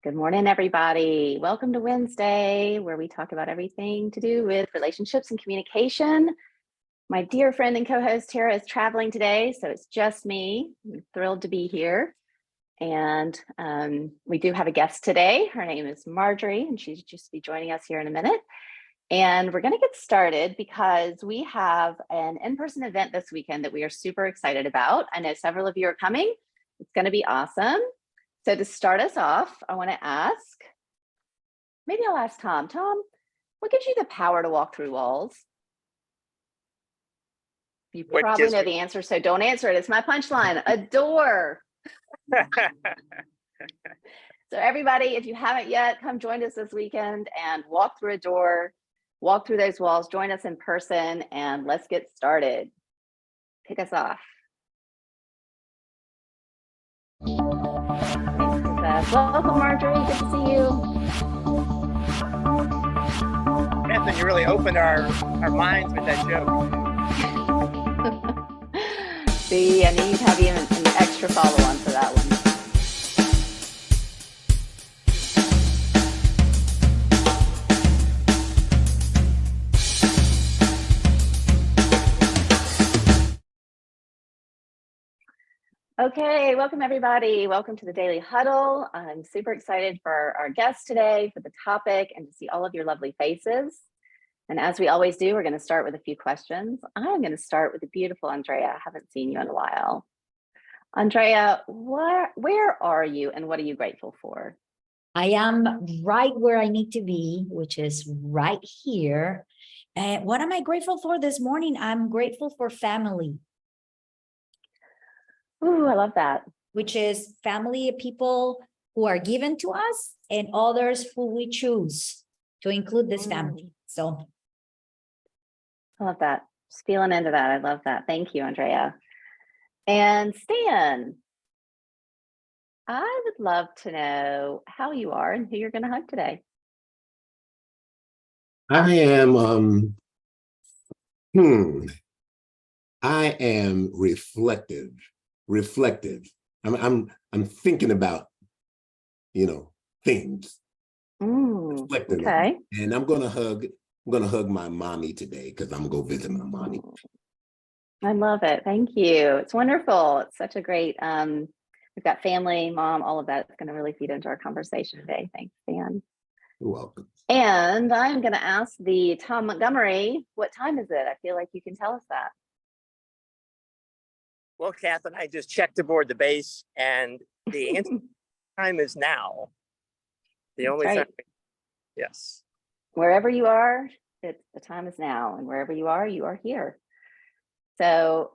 Good morning, everybody. Welcome to Wednesday, where we talk about everything to do with relationships and communication. My dear friend and co-host Tara is traveling today, so it's just me. I'm thrilled to be here. And we do have a guest today. Her name is Marjory, and she's just be joining us here in a minute. And we're going to get started because we have an in-person event this weekend that we are super excited about. I know several of you are coming. It's going to be awesome. So to start us off, I want to ask, maybe I'll ask Tom. Tom, what gives you the power to walk through walls? You probably know the answer, so don't answer it. It's my punchline, a door. So everybody, if you haven't yet, come join us this weekend and walk through a door, walk through those walls, join us in person, and let's get started. Kick us off. Welcome, Marjory. Good to see you. Anthony, you really opened our minds with that joke. See, I knew you'd have even an extra follow-on for that one. Okay, welcome everybody. Welcome to the Daily Huddle. I'm super excited for our guests today, for the topic, and to see all of your lovely faces. And as we always do, we're going to start with a few questions. I'm going to start with the beautiful Andrea. I haven't seen you in a while. Andrea, where are you and what are you grateful for? I am right where I need to be, which is right here. And what am I grateful for this morning? I'm grateful for family. Ooh, I love that. Which is family of people who are given to us and others who we choose to include this family. So I love that. Just feeling into that. I love that. Thank you, Andrea. And Stan, I would love to know how you are and who you're going to hug today. I am reflective. I'm thinking about, things. Okay. And I'm gonna hug my mommy today because I'm gonna go visit my mommy. I love it. Thank you. It's wonderful. It's such a great we've got family, mom, all of that. It's going to really feed into our conversation today. Thanks, Dan. You're welcome. And I'm going to ask the Tom Montgomery, what time is it? I feel like you can tell us that. Well, Kath and I just checked aboard the base, and the answer time is now. The only time. Yes. Wherever you are, the time is now, and wherever you are here. So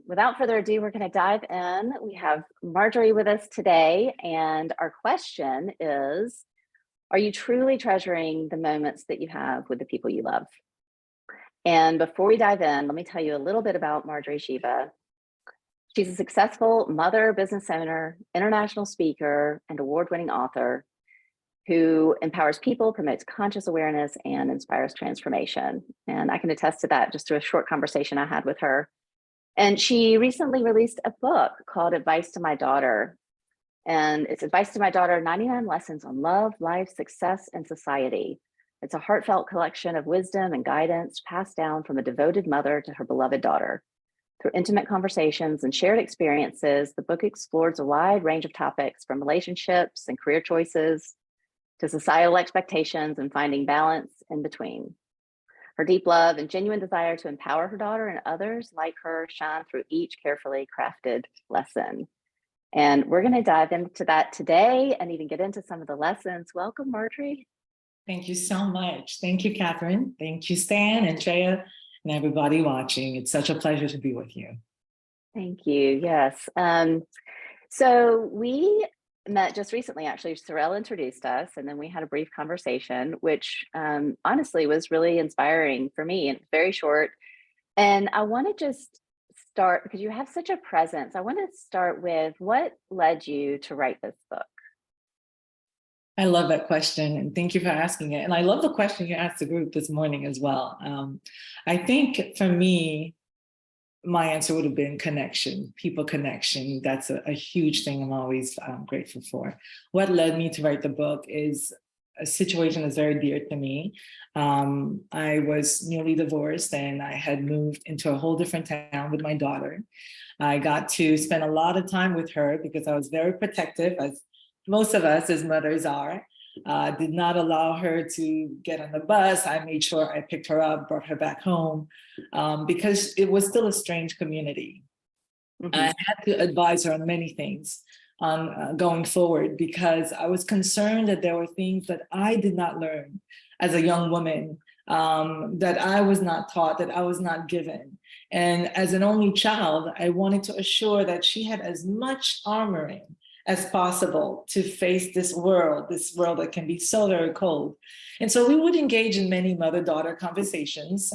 without further ado, we're going to dive in. We have Marjory with us today, and our question is, are you truly treasuring the moments that you have with the people you love? And before we dive in, let me tell you a little bit about Marjory Sheba. She's a successful mother, business owner, international speaker, and award-winning author who empowers people, promotes conscious awareness, and inspires transformation. And I can attest to that just through a short conversation I had with her. And she recently released a book called Advice to My Daughter. And it's Advice to My Daughter, 99 Lessons on Love, Life, Success, and Society. It's a heartfelt collection of wisdom and guidance passed down from a devoted mother to her beloved daughter. Through intimate conversations and shared experiences, the book explores a wide range of topics from relationships and career choices to societal expectations and finding balance in between. Her deep love and genuine desire to empower her daughter and others like her shine through each carefully crafted lesson. And we're going to dive into that today and even get into some of the lessons. Welcome, Marjory. Thank you so much. Thank you, Catherine. Thank you, Stan and Treya, and everybody watching. It's such a pleasure to be with you. Thank you. Yes. So we met just recently, actually. Sorrel introduced us, and then we had a brief conversation, which honestly was really inspiring for me, and very short. And I want to just start, because you have such a presence, I want to start with what led you to write this book? I love that question, and thank you for asking it. And I love the question you asked the group this morning as well. I think for me, my answer would have been connection, people connection. That's a huge thing I'm always grateful for. What led me to write the book is a situation that's very dear to me. I was newly divorced and I had moved into a whole different town with my daughter. I got to spend a lot of time with her because I was very protective, as most of us as mothers are. Did not allow her to get on the bus. I made sure I picked her up, brought her back home, because it was still a strange community. I had to advise her on many things on going forward because I was concerned that there were things that I did not learn as a young woman, that I was not taught, that I was not given. And as an only child, I wanted to assure that she had as much armoring as possible to face this world that can be so very cold. And so we would engage in many mother-daughter conversations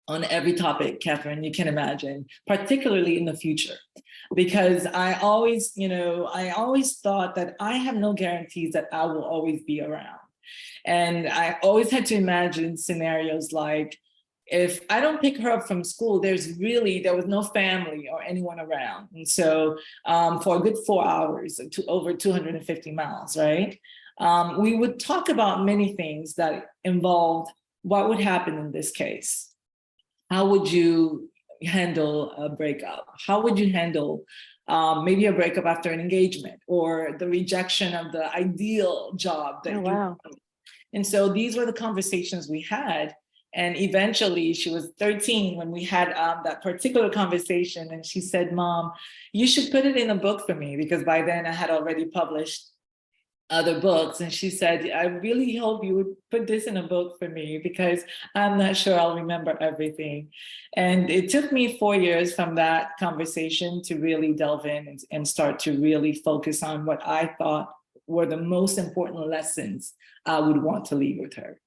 on every topic, Catherine, you can imagine, particularly in the future. Because I always thought that I have no guarantees that I will always be around. And I always had to imagine scenarios like, if I don't pick her up from school, there was no family or anyone around. And so for a good 4 hours, to over 250 miles, right? We would talk about many things that involved what would happen in this case. How would you handle a breakup? How would you handle maybe a breakup after an engagement or the rejection of the ideal job that wow. And so these were the conversations we had. And eventually she was 13 when we had that particular conversation. And she said, Mom, you should put it in a book for me, because by then I had already published other books. And she said, I really hope you would put this in a book for me because I'm not sure I'll remember everything. And it took me 4 years from that conversation to really delve in and start to really focus on what I thought were the most important lessons I would want to leave with her.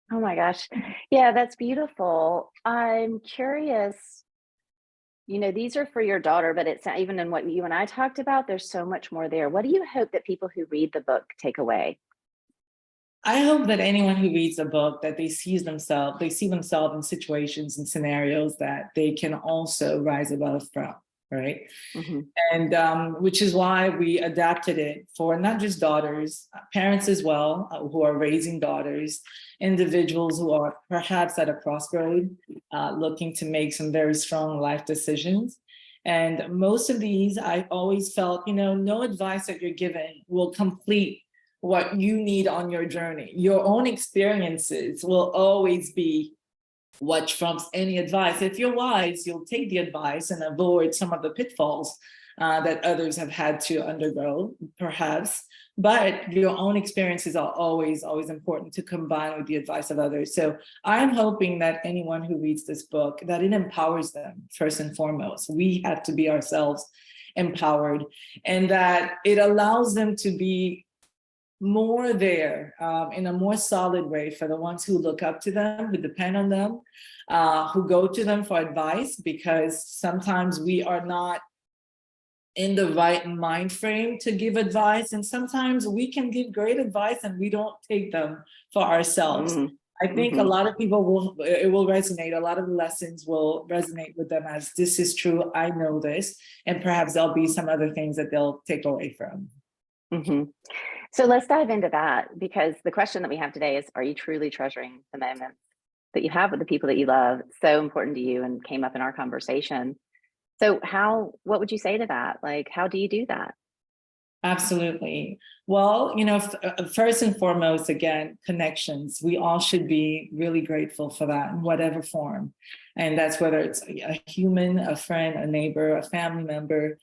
Oh my gosh. Yeah, that's beautiful. I'm curious, these are for your daughter, but it's not even in what you and I talked about. There's so much more there. What do you hope that people who read the book take away? I hope that anyone who reads the book, that they see themselves in situations and scenarios that they can also rise above from, right? And which is why we adapted it for not just daughters, parents as well, who are raising daughters, individuals who are perhaps at a crossroad, looking to make some very strong life decisions. And most of these, I always felt, no advice that you're given will complete what you need on your journey. Your own experiences will always be what trumps any advice. If you're wise, you'll take the advice and avoid some of the pitfalls that others have had to undergo, perhaps. But your own experiences are always, always important to combine with the advice of others. So I'm hoping that anyone who reads this book, that it empowers them first and foremost. We have to be ourselves empowered, and that it allows them to be more there in a more solid way for the ones who look up to them, who depend on them, who go to them for advice, because sometimes we are not in the right mind frame to give advice. And sometimes we can give great advice and we don't take them for ourselves. I think a lot of people it will resonate. A lot of the lessons will resonate with them as, this is true, I know this, and perhaps there'll be some other things that they'll take away from. So let's dive into that, because the question that we have today is, are you truly treasuring the moments that you have with the people that you love? It's so important to you and came up in our conversation. So what would you say to that? Like, how do you do that? Absolutely. Well, first and foremost, again, connections. We all should be really grateful for that in whatever form. And that's whether it's a human, a friend, a neighbor, a family member.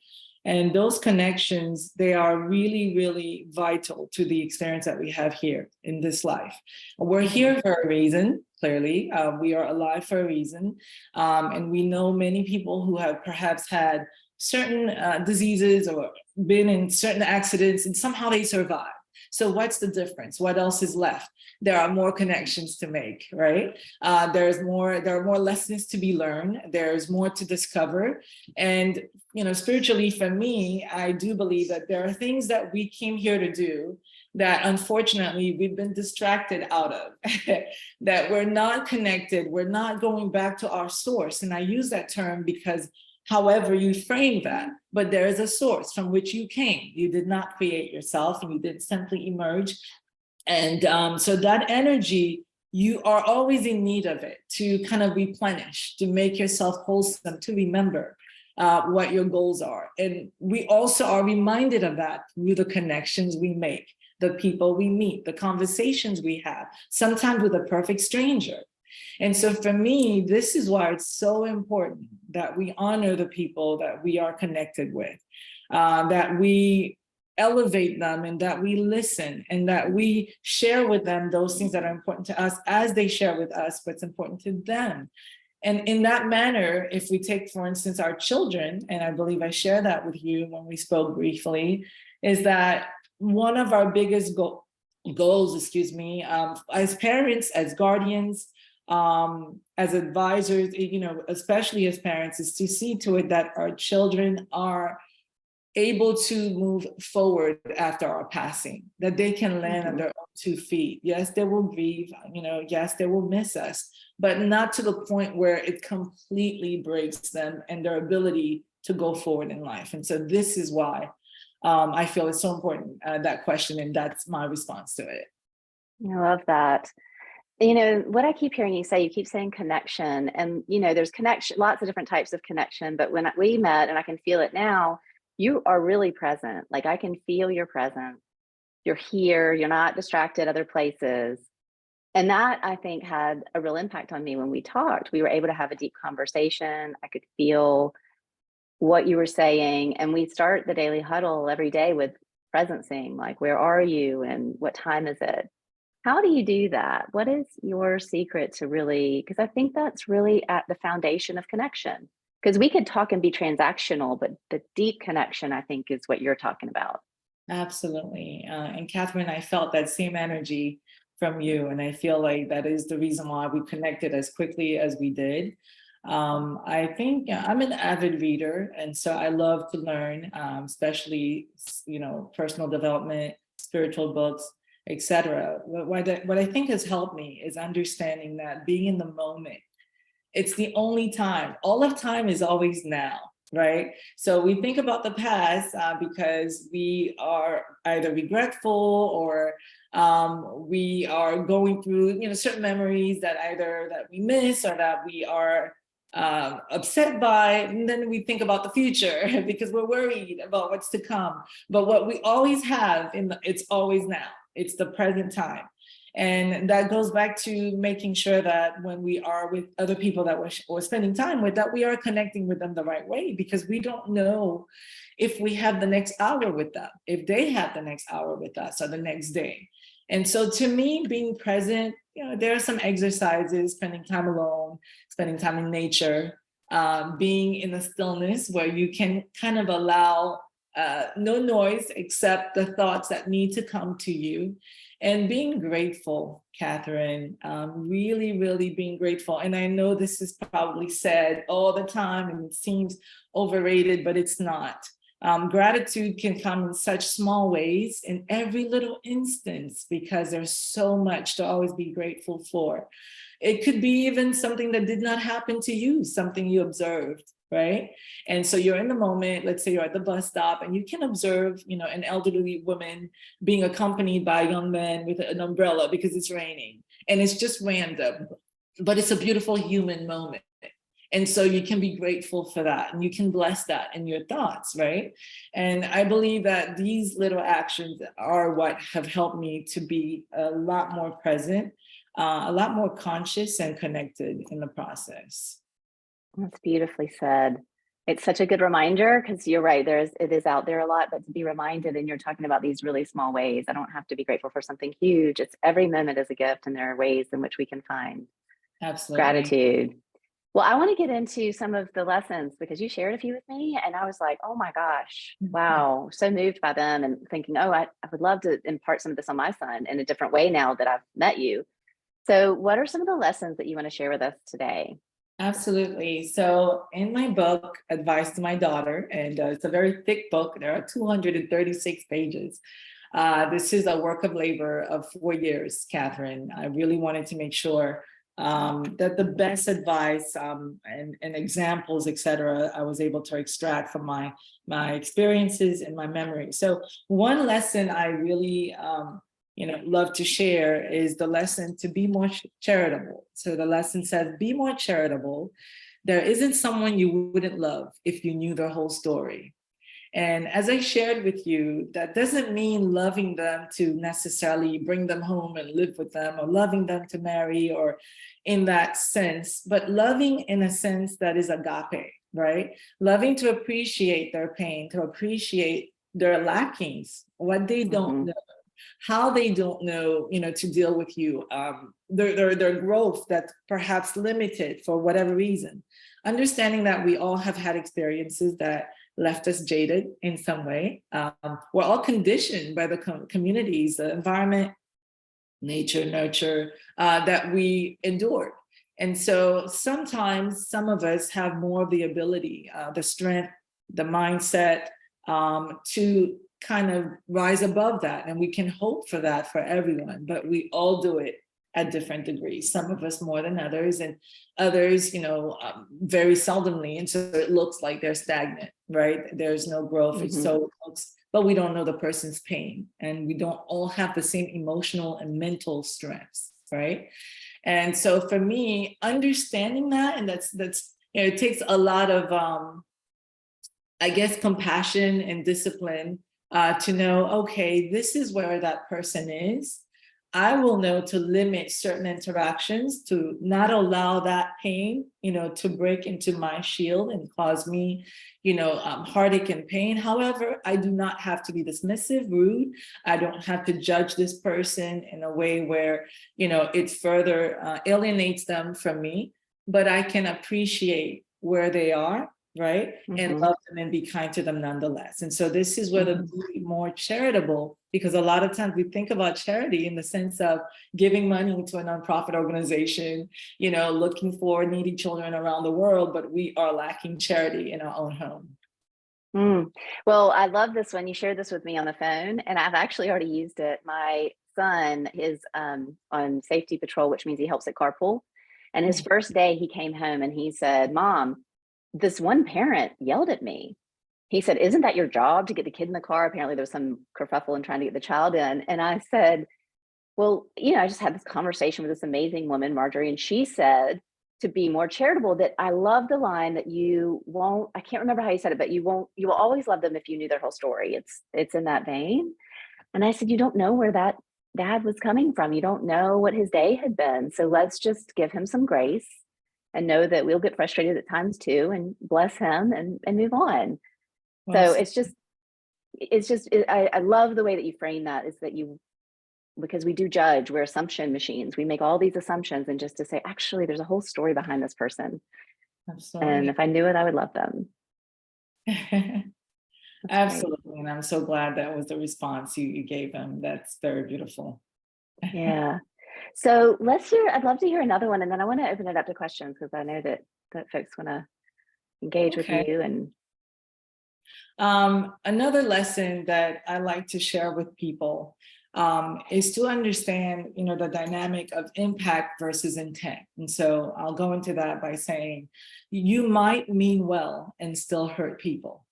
And those connections, they are really, really vital to the experience that we have here in this life. We're here for a reason, clearly. We are alive for a reason. And we know many people who have perhaps had certain diseases or been in certain accidents, and somehow they survived. So what's the difference? What else is left? There are more connections to make, right? There are more lessons to be learned. There's more to discover. And, spiritually for me, I do believe that there are things that we came here to do that unfortunately we've been distracted out of, that we're not connected, we're not going back to our source. And I use that term because however you frame that, but there is a source from which you came. You did not create yourself and you didn't simply emerge. And so that energy, you are always in need of it to kind of replenish, to make yourself wholesome, to remember what your goals are. And we also are reminded of that through the connections we make, the people we meet, the conversations we have, sometimes with a perfect stranger. And so for me, this is why it's so important that we honor the people that we are connected with, that we elevate them and that we listen and that we share with them those things that are important to us as they share with us what's important to them. And in that manner, if we take, for instance, our children, and I believe I shared that with you when we spoke briefly, is that one of our biggest goals, as parents, as guardians, as advisors, especially as parents, is to see to it that our children are able to move forward after our passing, that they can land on their own 2 feet. Yes, they will grieve, yes, they will miss us, but not to the point where it completely breaks them and their ability to go forward in life. And so this is why I feel it's so important, that question, and that's my response to it. I love that. What I keep hearing you say, you keep saying connection, and there's connection, lots of different types of connection, but when we met, and I can feel it now, you are really present. Like, I can feel your presence. You're here, you're not distracted other places. And that, I think, had a real impact on me when we talked. We were able to have a deep conversation. I could feel what you were saying. And we start the daily huddle every day with presencing, like, where are you and what time is it? How do you do that? What is your secret to really, because I think that's really at the foundation of connection. Because we could talk and be transactional, but the deep connection, I think, is what you're talking about. Absolutely. And Catherine, I felt that same energy from you. And I feel like that is the reason why we connected as quickly as we did. I think I'm an avid reader. And so I love to learn, especially, personal development, spiritual books, etc. What I think has helped me is understanding that being in the moment, it's the only time. All of time is always now, right? So we think about the past because we are either regretful or we are going through, certain memories that we miss or that we are upset by, and then we think about the future because we're worried about what's to come. But what we always have it's always now. It's the present time. And that goes back to making sure that when we are with other people that we're spending time with, that we are connecting with them the right way, because we don't know if we have the next hour with them, if they have the next hour with us or the next day. And so to me, being present, there are some exercises, spending time alone, spending time in nature, being in a stillness where you can kind of allow no noise except the thoughts that need to come to you. And being grateful, Catherine, really, really being grateful. And I know this is probably said all the time and it seems overrated, but it's not. Gratitude can come in such small ways in every little instance, because there's so much to always be grateful for. It could be even something that did not happen to you, something you observed, right? And so you're in the moment, let's say you're at the bus stop and you can observe, an elderly woman being accompanied by a young man with an umbrella because it's raining. And it's just random, but it's a beautiful human moment. And so you can be grateful for that and you can bless that in your thoughts, right? And I believe that these little actions are what have helped me to be a lot more present, a lot more conscious and connected in the process. That's beautifully said. It's such a good reminder, because you're right, it is out there a lot, but to be reminded, and you're talking about these really small ways. I don't have to be grateful for something huge. It's every moment is a gift, and there are ways in which we can find Absolutely gratitude. Well, I want to get into some of the lessons because you shared a few with me, and I was like, oh my gosh, wow, so moved by them and thinking, oh, I would love to impart some of this on my son in a different way now that I've met you. So, what are some of the lessons that you want to share with us today? Absolutely. So in my book, Advice to My Daughter, and it's a very thick book, there are 236 pages. This is a work of labor of 4 years, Catherine. I really wanted to make sure that the best advice and examples, et cetera, I was able to extract from my experiences and my memory. So one lesson I really love to share is the lesson to be more charitable. So the lesson says, be more charitable. There isn't someone you wouldn't love if you knew their whole story. And as I shared with you, that doesn't mean loving them to necessarily bring them home and live with them, or loving them to marry, or in that sense, but loving in a sense that is agape, right? Loving to appreciate their pain, to appreciate their lackings, what they don't know, how they don't know, to deal with you, their growth that's perhaps limited for whatever reason. Understanding that we all have had experiences that left us jaded in some way. We're all conditioned by the communities, the environment, nature, nurture, that we endured. And so sometimes some of us have more of the ability, the strength, the mindset to kind of rise above that. And we can hope for that for everyone, but we all do it at different degrees. Some of us more than others, and others, very seldomly. And so it looks like they're stagnant, right? There's no growth. It's so looks, but we don't know the person's pain, and we don't all have the same emotional and mental strengths, right? And so for me, understanding that, and that's it takes a lot of I guess compassion and discipline to know, okay, this is where that person is. I will know to limit certain interactions, to not allow that pain, to break into my shield and cause me, heartache and pain. However, I do not have to be dismissive, rude. I don't have to judge this person in a way where, it further alienates them from me, but I can appreciate where they are, right? And love them and be kind to them nonetheless. And so this is where the be more charitable, because a lot of times we think about charity in the sense of giving money to a nonprofit organization, looking for needy children around the world, but we are lacking charity in our own home. Well, I love this one. You shared this with me on the phone, and I've actually already used it. My son is on safety patrol, which means he helps at carpool. And his first day he came home and he said, "Mom, this one parent yelled at me." He said, "Isn't that your job to get the kid in the car?" Apparently there was some kerfuffle in trying to get the child in. And I said, well, I just had this conversation with this amazing woman, Marjory, and she said to be more charitable, that I love the line that you won't, I can't remember how you said it, but you will always love them if you knew their whole story. It's in that vein. And I said, you don't know where that dad was coming from. You don't know what his day had been. So let's just give him some grace and know that we'll get frustrated at times too, and bless him and move on. Well, So I love the way that you frame that, is that because we do judge, we're assumption machines. We make all these assumptions, and just to say, actually, there's a whole story behind this person. absolutely. And if I knew it, I would love them. Absolutely. And I'm so glad that was the response you gave him. That's very beautiful. Yeah. So I'd love to hear another one. And then I want to open it up to questions, because I know that folks want to engage with you. And another lesson that I like to share with people is to understand, the dynamic of impact versus intent. And so I'll go into that by saying, you might mean well and still hurt people.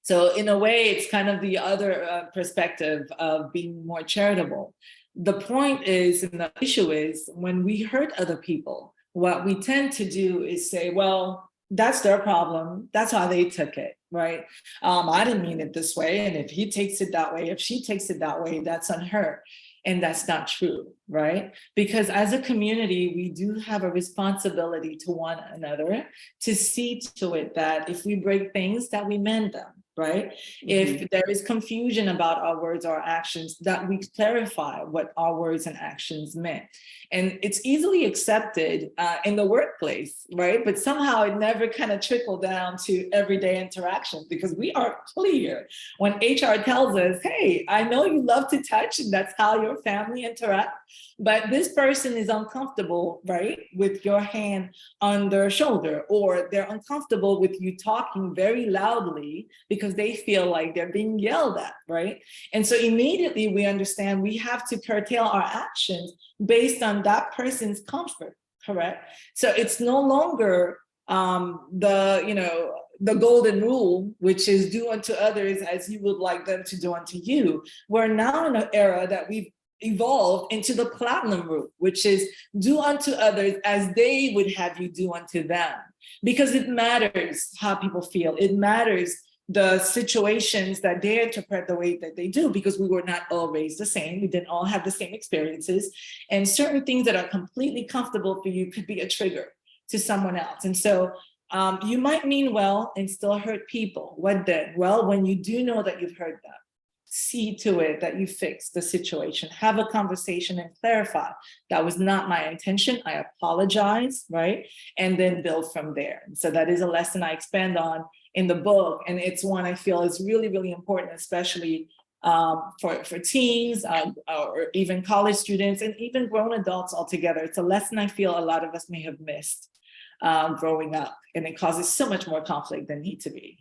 So in a way, it's kind of the other perspective of being more charitable. The point is, and the issue is, when we hurt other people, what we tend to do is say, well, that's their problem. That's how they took it, right? I didn't mean it this way. And if he takes it that way, if she takes it that way, that's on her. And that's not true, right? Because as a community, we do have a responsibility to one another to see to it that if we break things, that we mend them, right? If there is confusion about our words or actions, that we clarify what our words and actions meant. And it's easily accepted in the workplace, right? But somehow it never kind of trickled down to everyday interactions, because we are clear when HR tells us, hey, I know you love to touch and that's how your family interact, but this person is uncomfortable, right, with your hand on their shoulder, or they're uncomfortable with you talking very loudly because they feel like they're being yelled at, right? And so immediately we understand we have to curtail our actions based on that person's comfort, correct? So it's no longer the golden rule, which is do unto others as you would like them to do unto you. We're now in an era that we've evolved into the platinum rule, which is do unto others as they would have you do unto them. Because it matters how people feel. It matters the situations that they interpret the way that they do, because we were not all raised the same. We didn't all have the same experiences. And certain things that are completely comfortable for you could be a trigger to someone else. And so you might mean well and still hurt people. What then? Well, when you do know that you've hurt them, see to it that you fix the situation, have a conversation and clarify, that was not my intention, I apologize, right? And then build from there. And so that is a lesson I expand on in the book. And it's one I feel is really, really important, especially for teens or even college students and even grown adults altogether. It's a lesson I feel a lot of us may have missed growing up, and it causes so much more conflict than need to be.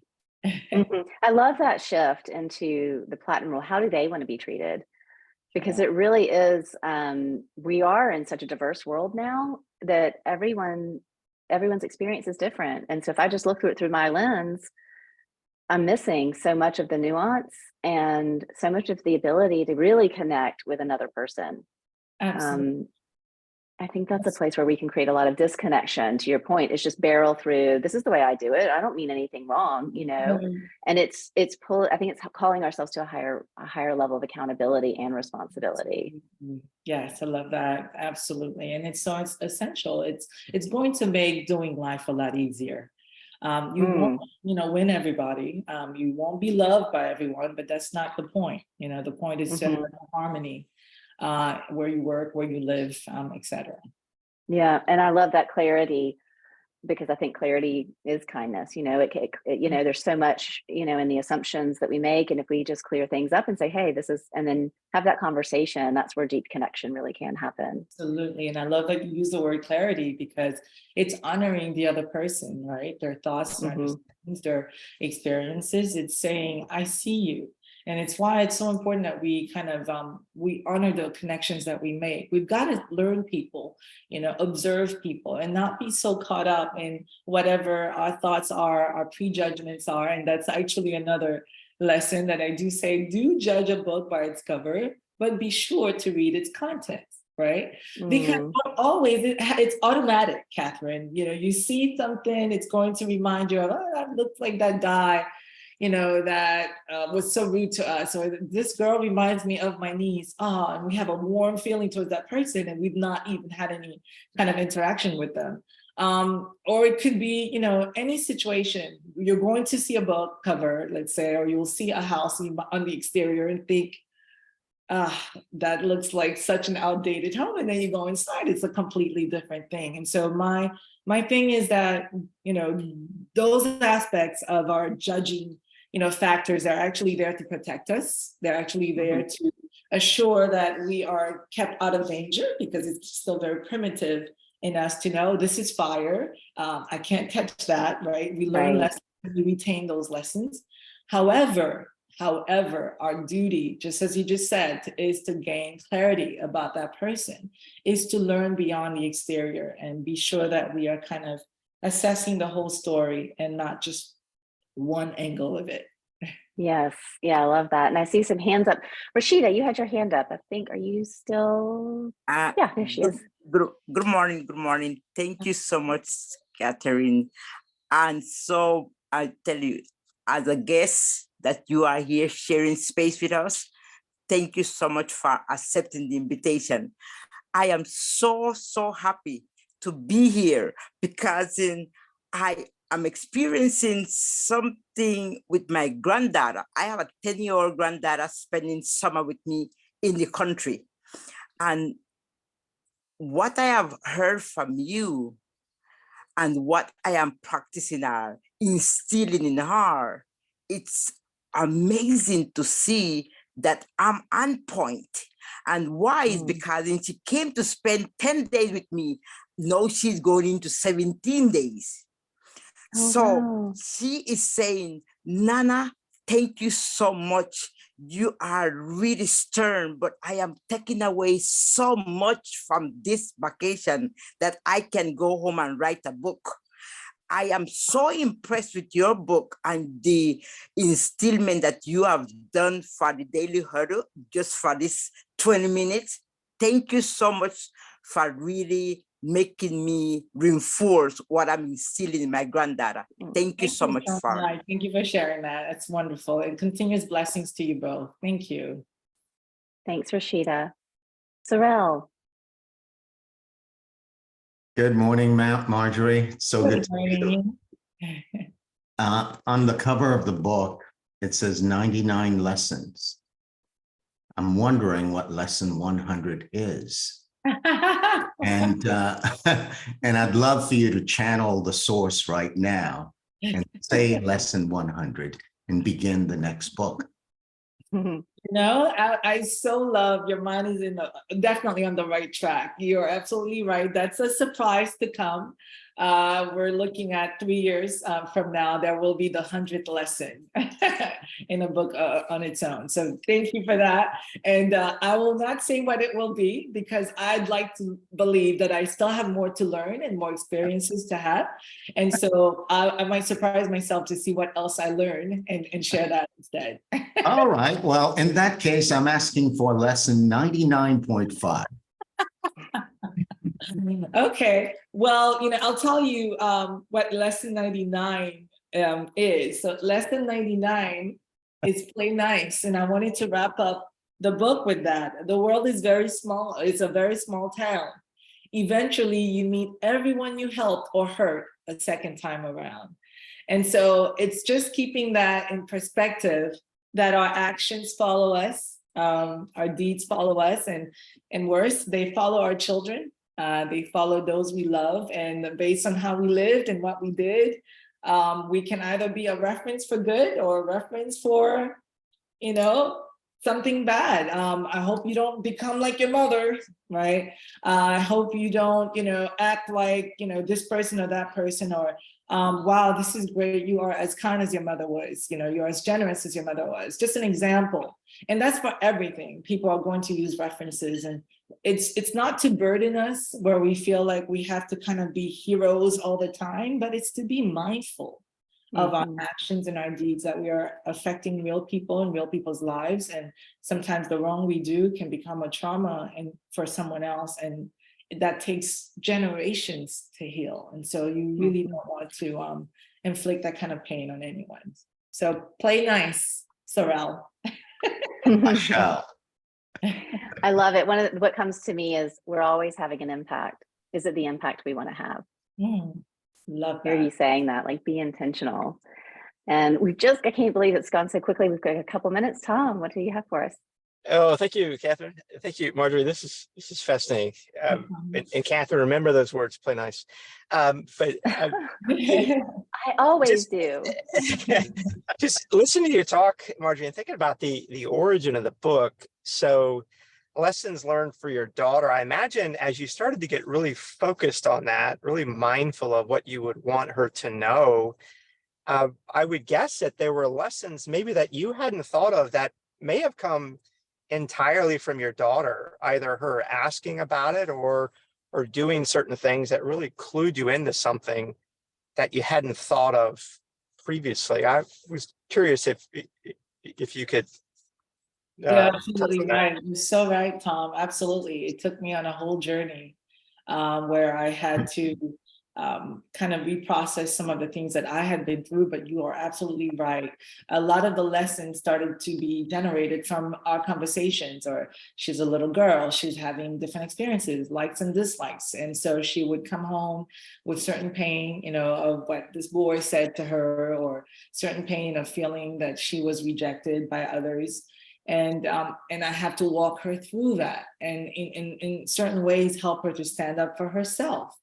I love that shift into the platinum rule. How do they want to be treated? Because it really is, we are in such a diverse world now that everyone's experience is different. And so if I just look through it through my lens, I'm missing so much of the nuance and so much of the ability to really connect with another person. Absolutely. I think that's a place where we can create a lot of disconnection. To your point, it's just barrel through. This is the way I do it. I don't mean anything wrong, you know. And I think it's calling ourselves to a higher level of accountability and responsibility. Yes, I love that. Absolutely. And it's essential. It's going to make doing life a lot easier. You won't, win everybody. You won't be loved by everyone, but that's not the point. The point is to have harmony. Where you work, where you live, etc. Yeah, and I love that clarity, because I think clarity is kindness. There's so much, in the assumptions that we make, and if we just clear things up and say, hey, this is, and then have that conversation, that's where deep connection really can happen. Absolutely, and I love that you use the word clarity, because it's honoring the other person, right? Their thoughts, their understandings, their experiences. It's saying, I see you. And it's why it's so important that we kind of, we honor the connections that we make. We've got to learn people, observe people, and not be so caught up in whatever our thoughts are, our prejudgments are. And that's actually another lesson that I do say, do judge a book by its cover, but be sure to read its contents, right? Because always, it's automatic, Catherine. You see something, it's going to remind you of, oh, that looks like that guy, that was so rude to us, or this girl reminds me of my niece. And we have a warm feeling towards that person, and we've not even had any kind of interaction with them. Or it could be, any situation. You're going to see a book cover, let's say, or you'll see a house on the exterior and think, that looks like such an outdated home. And then you go inside, it's a completely different thing. And so my thing is that, those aspects of our judging, factors are actually there to protect us. They're actually there to assure that we are kept out of danger, because it's still very primitive in us to know this is fire. I can't touch that, right? We learn lessons, we retain those lessons. However, our duty, just as you just said, is to gain clarity about that person, is to learn beyond the exterior and be sure that we are kind of assessing the whole story and not just one angle of it. Yes. Yeah, I love that. And I see some hands up. Rashida, you had your hand up, I think. Are you still? Yeah, there she is. Good morning. Good morning. Thank you so much, Catherine. And so I tell you, as a guest that you are here sharing space with us, thank you so much for accepting the invitation. I am so happy to be here, because I'm experiencing something with my granddaughter. I have a 10-year-old granddaughter spending summer with me in the country. And what I have heard from you and what I am practicing are instilling in her, it's amazing to see that I'm on point. And why is because when she came to spend 10 days with me, now she's going into 17 days. So wow. she is saying, Nana, thank you so much. You are really stern, but I am taking away so much from this vacation that I can go home and write a book. I am so impressed with your book and the instillment that you have done for the Daily Huddle, just for this 20 minutes. Thank you so much for really making me reinforce what I'm instilling in my granddaughter. Thank you so much for it. Thank you for sharing that. That's wonderful. And continuous blessings to you both. Thank you. Thanks, Rashida. Sorrel. Good morning, Marjory. So good to see you. On the cover of the book, it says 99 lessons. I'm wondering what lesson 100 is. And and I'd love for you to channel the source right now and say lesson 100 and begin the next book. No, I so love your mind is definitely on the right track. You're absolutely right. That's a surprise to come. We're looking at 3 years from now, there will be the 100th lesson in a book on its own. So thank you for that. And I will not say what it will be because I'd like to believe that I still have more to learn and more experiences to have. And so I might surprise myself to see what else I learn and share that instead. All right. Well, in that case, I'm asking for lesson 99.5. Okay. Well, I'll tell you what lesson 99 is. So lesson 99 is play nice. And I wanted to wrap up the book with that. The world is very small. It's a very small town. Eventually, you meet everyone you helped or hurt a second time around. And so it's just keeping that in perspective that our actions follow us, our deeds follow us, and worse, they follow our children. They follow those we love, and based on how we lived and what we did, we can either be a reference for good or a reference for, something bad. I hope you don't become like your mother, right? I hope you don't, act like, this person or that person, or wow, this is great. You are as kind as your mother was, you're as generous as your mother was. Just an example. And that's for everything. People are going to use references, and it's not to burden us where we feel like we have to kind of be heroes all the time, but it's to be mindful of our actions and our deeds, that we are affecting real people and real people's lives. And sometimes the wrong we do can become a trauma and for someone else. And that takes generations to heal. And so you really don't want to inflict that kind of pain on anyone. So play nice, Sorrel. I love it. What comes to me is we're always having an impact. Is it the impact we want to have? Love that. Hear you saying that, like, be intentional. And I can't believe it's gone so quickly. We've got a couple minutes. Tom, what do you have for us? Oh, thank you, Catherine. Thank you, Marjorie. This is fascinating. And Catherine, remember those words, play nice. But I always do. Just listening to your talk, Marjorie, and thinking about the origin of the book. So lessons learned for your daughter. I imagine as you started to get really focused on that, really mindful of what you would want her to know, I would guess that there were lessons maybe that you hadn't thought of that may have come entirely from your daughter, either her asking about it or doing certain things that really clued you into something that you hadn't thought of previously. I was curious if you could. Yeah, absolutely right. You're so right, Tom. Absolutely. It took me on a whole journey where I had to kind of reprocess some of the things that I had been through, but you are absolutely right. A lot of the lessons started to be generated from our conversations, or she's a little girl, she's having different experiences, likes and dislikes. And so she would come home with certain pain, you know, of what this boy said to her, or certain pain of feeling that she was rejected by others. And I have to walk her through that, and in certain ways help her to stand up for herself.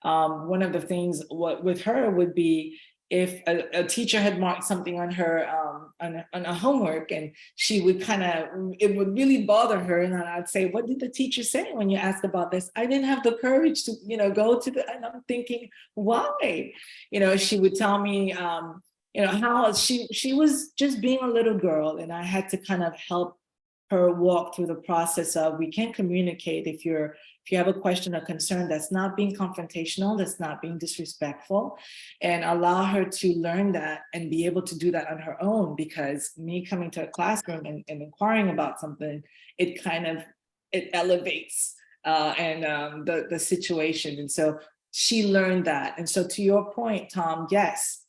One of the things with her would be if a teacher had marked something on her on a homework, and she would it would really bother her, and I'd say, what did the teacher say when you asked about this? I didn't have the courage to, you know, go to the, and I'm thinking, why? You know, she would tell me, you know, how she was just being a little girl, and I had to kind of help her walk through the process of, we can communicate if you have a question or concern that's not being confrontational, that's not being disrespectful, and allow her to learn that and be able to do that on her own. Because me coming to a classroom and inquiring about something, it elevates the situation. And so she learned that. And so to your point, Tom, yes,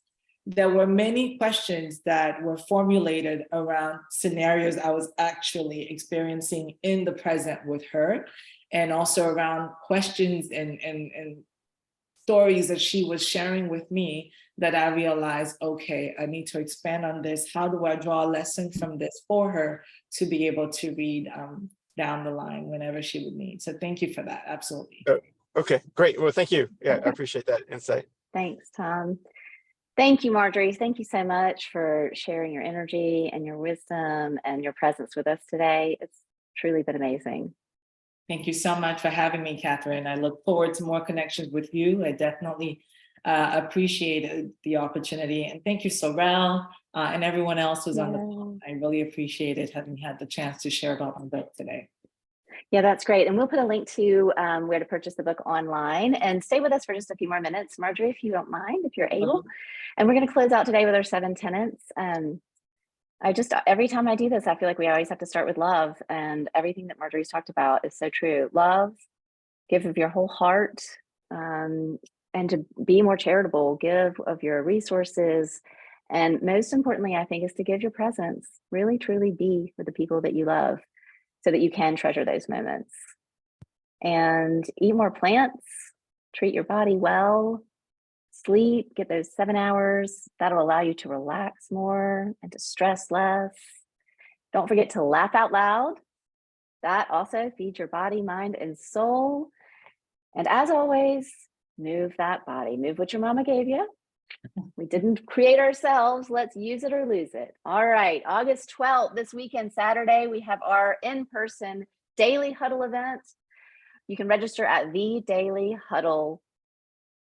there were many questions that were formulated around scenarios I was actually experiencing in the present with her, and also around questions and stories that she was sharing with me, that I realized, okay, I need to expand on this. How do I draw a lesson from this for her to be able to read down the line whenever she would need? So thank you for that. Absolutely. Okay, great. Well, thank you. Yeah, I appreciate that insight. Thanks, Tom. Thank you, Marjorie. Thank you so much for sharing your energy and your wisdom and your presence with us today. It's truly been amazing. Thank you so much for having me, Catherine. I look forward to more connections with you. I definitely appreciated the opportunity. And thank you, Sorrel, and everyone else who's on the phone. I really appreciated having had the chance to share about my book today. Yeah, that's great. And we'll put a link to where to purchase the book online, and stay with us for just a few more minutes, Marjorie, if you don't mind, if you're able. And we're going to close out today with our 7 tenets. Every time I do this, I feel like we always have to start with love, and everything that Marjorie's talked about is so true. Love, give of your whole heart, and to be more charitable, give of your resources. And most importantly, I think, is to give your presence, really, truly be with the people that you love, so that you can treasure those moments. And eat more plants, treat your body well, sleep, get those 7 hours. That'll allow you to relax more and to stress less. Don't forget to laugh out loud. That also feeds your body, mind, and soul. And as always, move that body. Move what your mama gave you. We didn't create ourselves. Let's use it or lose it. All right, August 12th, this weekend, Saturday, we have our in-person daily huddle event. You can register at the Daily Huddle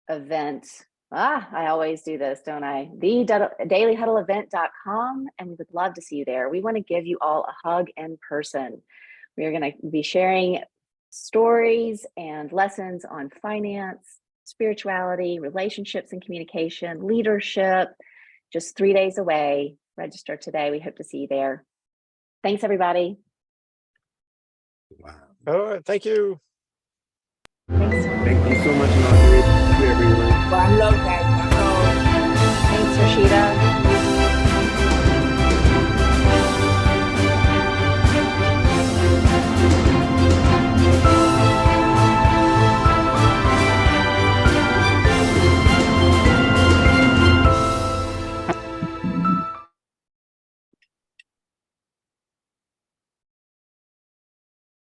event. I always do this, don't I? thedailyhuddleevent.com, and we would love to see you there. We want to give you all a hug in person. We are going to be sharing stories and lessons on finance, spirituality, relationships and communication, leadership, just 3 days away. Register today. We hope to see you there. Thanks, everybody. Wow. All right, thank you. Thanks, Thank you so much, Marjorie. Thank you, everyone. One love, guys. One love. Thanks, Rashida.